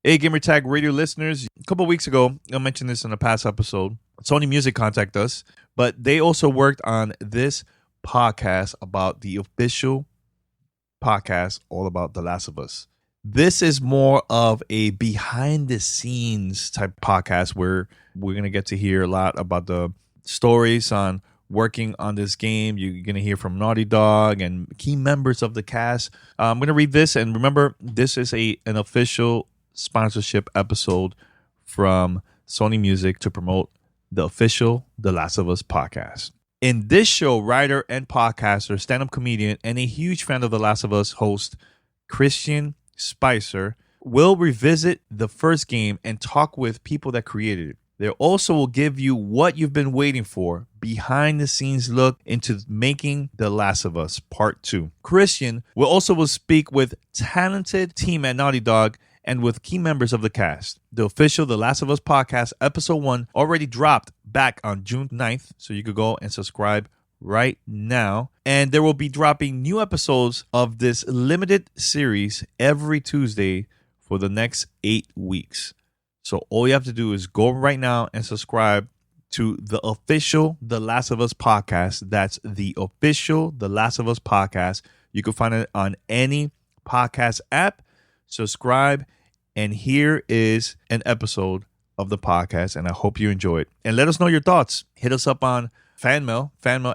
Hey, Gamertag Radio listeners. A couple of weeks ago, I mentioned this in a past episode. Sony Music contacted us, but they also worked on this podcast about the official podcast all about The Last of Us. This is more of a behind the scenes type podcast where we're going to get to hear a lot about the stories on working on this game. You're going to hear from Naughty Dog and key members of the cast. I'm going to read this, and remember, this is an official sponsorship episode from Sony Music to promote the official The Last of Us podcast. In this show, writer and podcaster, stand-up comedian, and a huge fan of The Last of Us host, Christian Spicer, will revisit the first game and talk with people that created it. They also will give you what you've been waiting for, behind-the-scenes look into making The Last of Us Part 2. Christian will speak with talented team at Naughty Dog and with key members of the cast. The official The Last of Us podcast, episode 1, already dropped back on June 9th, so you could go and subscribe right now. And there will be dropping new episodes of this limited series every Tuesday for the next 8 weeks. So all you have to do is go right now and subscribe to the official The Last of Us podcast. That's the official The Last of Us podcast. You can find it on any podcast app. Subscribe, and here is an episode of the podcast, and I hope you enjoy it. And let us know your thoughts. Hit us up on fanmail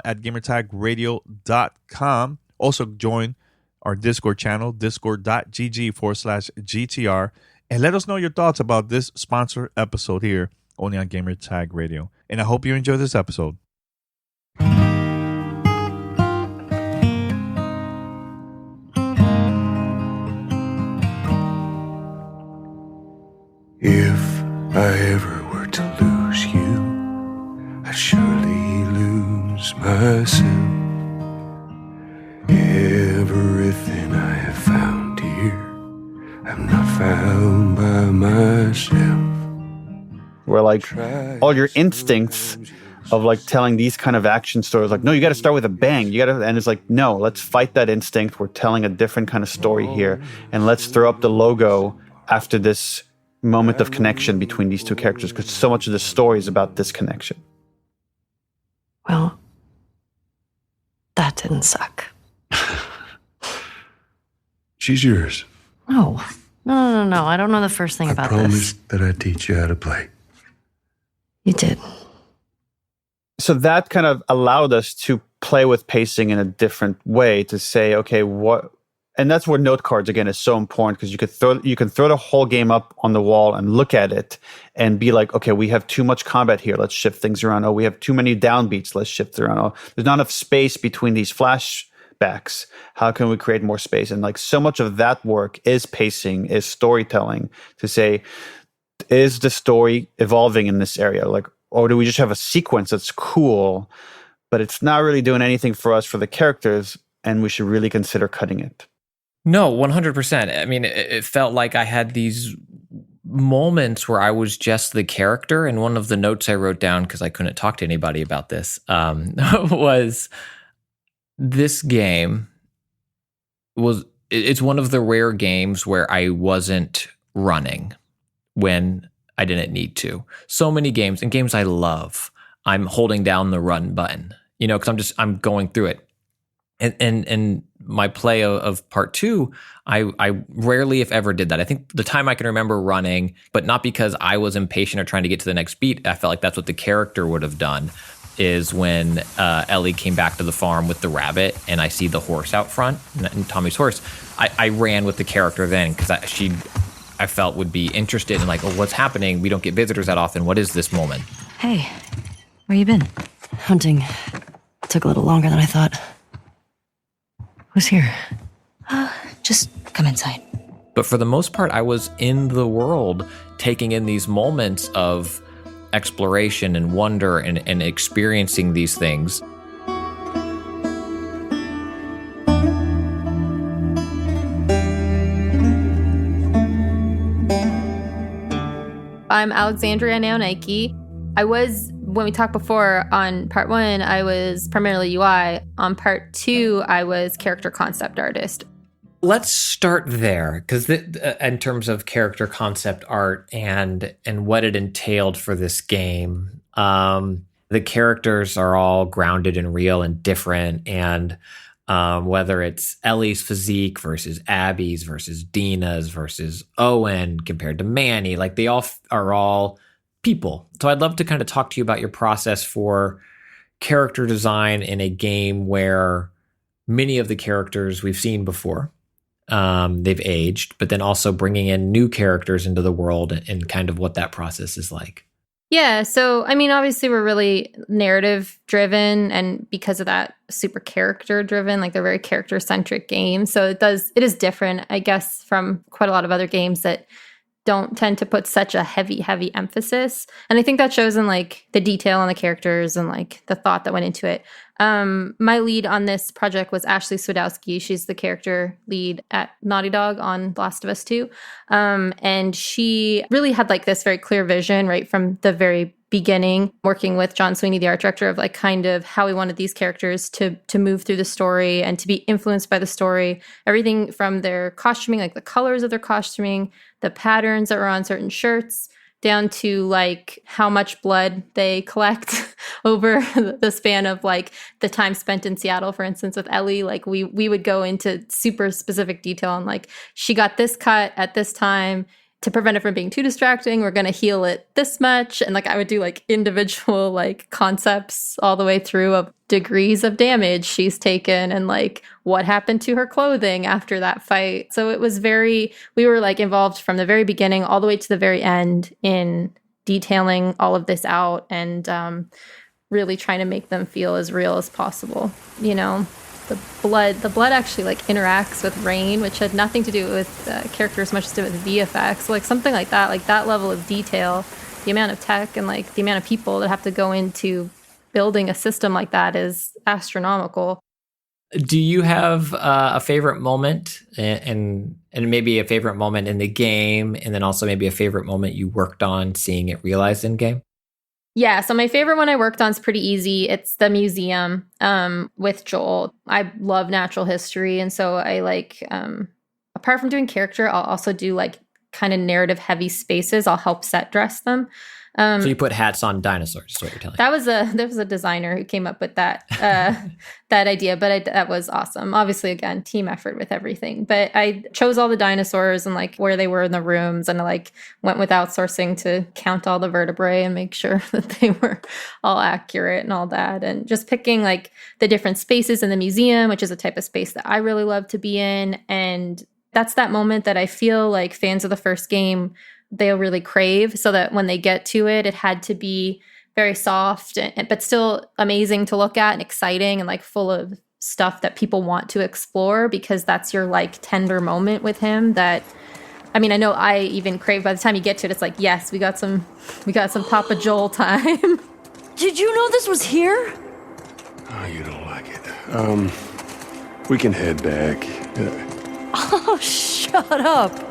at gamertagradio.com. Also join our Discord channel, discord.gg/GTR, and let us know your thoughts about this sponsored episode here only on Gamertag Radio. And I hope you enjoy this episode. If I ever were to lose you, I'd surely lose myself. Everything I have found here, I'm not found by myself. Where like all your instincts of like telling these kind of action stories, like, no, you got to start with a bang. And it's like, no, let's fight that instinct. We're telling a different kind of story here, and let's throw up the logo after this moment of connection between these two characters, because so much of the story is about this connection. Well, that didn't suck. She's yours. No. I don't know the first thing about this. I promised that I'd teach you how to play. You did. So that kind of allowed us to play with pacing in a different way, to say, okay, what. And that's where note cards, again, is so important, because you can throw the whole game up on the wall and look at it and be like, okay, we have too much combat here. Let's shift things around. Oh, we have too many downbeats. Let's shift around. Oh, there's not enough space between these flashbacks. How can we create more space? And like so much of that work is pacing, is storytelling, to say, is the story evolving in this area? Like, or do we just have a sequence that's cool, but it's not really doing anything for us, for the characters, and we should really consider cutting it? No, 100%. I mean, it felt like I had these moments where I was just the character. And one of the notes I wrote down, because I couldn't talk to anybody about this, was this game it's one of the rare games where I wasn't running when I didn't need to. So many games, and games I love, I'm holding down the run button, because I'm going through it. And my play of part 2, I rarely, if ever, did that. I think the time I can remember running, but not because I was impatient or trying to get to the next beat. I felt like that's what the character would have done, is when Ellie came back to the farm with the rabbit and I see the horse out front, and Tommy's horse. I ran with the character then, because I felt would be interested in like, oh, what's happening? We don't get visitors that often. What is this moment? Hey, where you been? Hunting. Took a little longer than I thought. Who's here? Just come inside. But for the most part, I was in the world, taking in these moments of exploration and wonder and experiencing these things. I'm Alexandria Naonaiki. When we talked before on part 1, I was primarily UI. On part 2, I was character concept artist. Let's start there, because in terms of character concept art and what it entailed for this game, the characters are all grounded and real and different, and whether it's Ellie's physique versus Abby's versus Dina's versus Owen compared to Manny, like they all are all people. So I'd love to kind of talk to you about your process for character design in a game where many of the characters we've seen before. They've aged, but then also bringing in new characters into the world and kind of what that process is like. Yeah, so I mean, obviously we're really narrative driven, and because of that, super character driven. Like they're very character centric games, so it is different, I guess, from quite a lot of other games that don't tend to put such a heavy emphasis. And I think that shows in like the detail on the characters and like the thought that went into it. My lead on this project was Ashley Swedowski. She's the character lead at Naughty Dog on Last of Us 2. And she really had like this very clear vision right from the very beginning, working with John Sweeney, the art director, of like kind of how we wanted these characters to move through the story and to be influenced by the story. Everything from their costuming, like the colors of their costuming, the patterns that were on certain shirts, down to like how much blood they collect over the span of like the time spent in Seattle, for instance, with Ellie. Like we would go into super specific detail on like, she got this cut at this time. To prevent it from being too distracting, we're going to heal it this much. And like I would do like individual like concepts all the way through of degrees of damage she's taken and like what happened to her clothing after that fight. So it was we were like involved from the very beginning all the way to the very end in detailing all of this out and really trying to make them feel as real as possible. You know, the blood actually like interacts with rain, which had nothing to do with character as much as to do with VFX. Like something like that level of detail, the amount of tech and like the amount of people that have to go into building a system like that is astronomical. Do you have a favorite moment and maybe a favorite moment in the game, and then also maybe a favorite moment you worked on seeing it realized in game? Yeah, so my favorite one I worked on is pretty easy. It's the museum with Joel. I love natural history, and so I like, apart from doing character, I'll also do like kind of narrative heavy spaces. I'll help set dress them. So you put hats on dinosaurs, is what you're telling me. There was a designer who came up with that that idea, but that was awesome. Obviously, again, team effort with everything. But I chose all the dinosaurs and like where they were in the rooms, and I like went with outsourcing to count all the vertebrae and make sure that they were all accurate and all that. And just picking like the different spaces in the museum, which is a type of space that I really love to be in. And that's that moment that I feel like fans of the first game, they'll really crave, so that when they get to it, it had to be very soft, but still amazing to look at and exciting and like full of stuff that people want to explore, because that's your like tender moment with him that, I mean, I know I even crave. By the time you get to it, it's like, yes, we got some Papa Joel time. Did you know this was here? Oh, you don't like it. We can head back. Oh, shut up.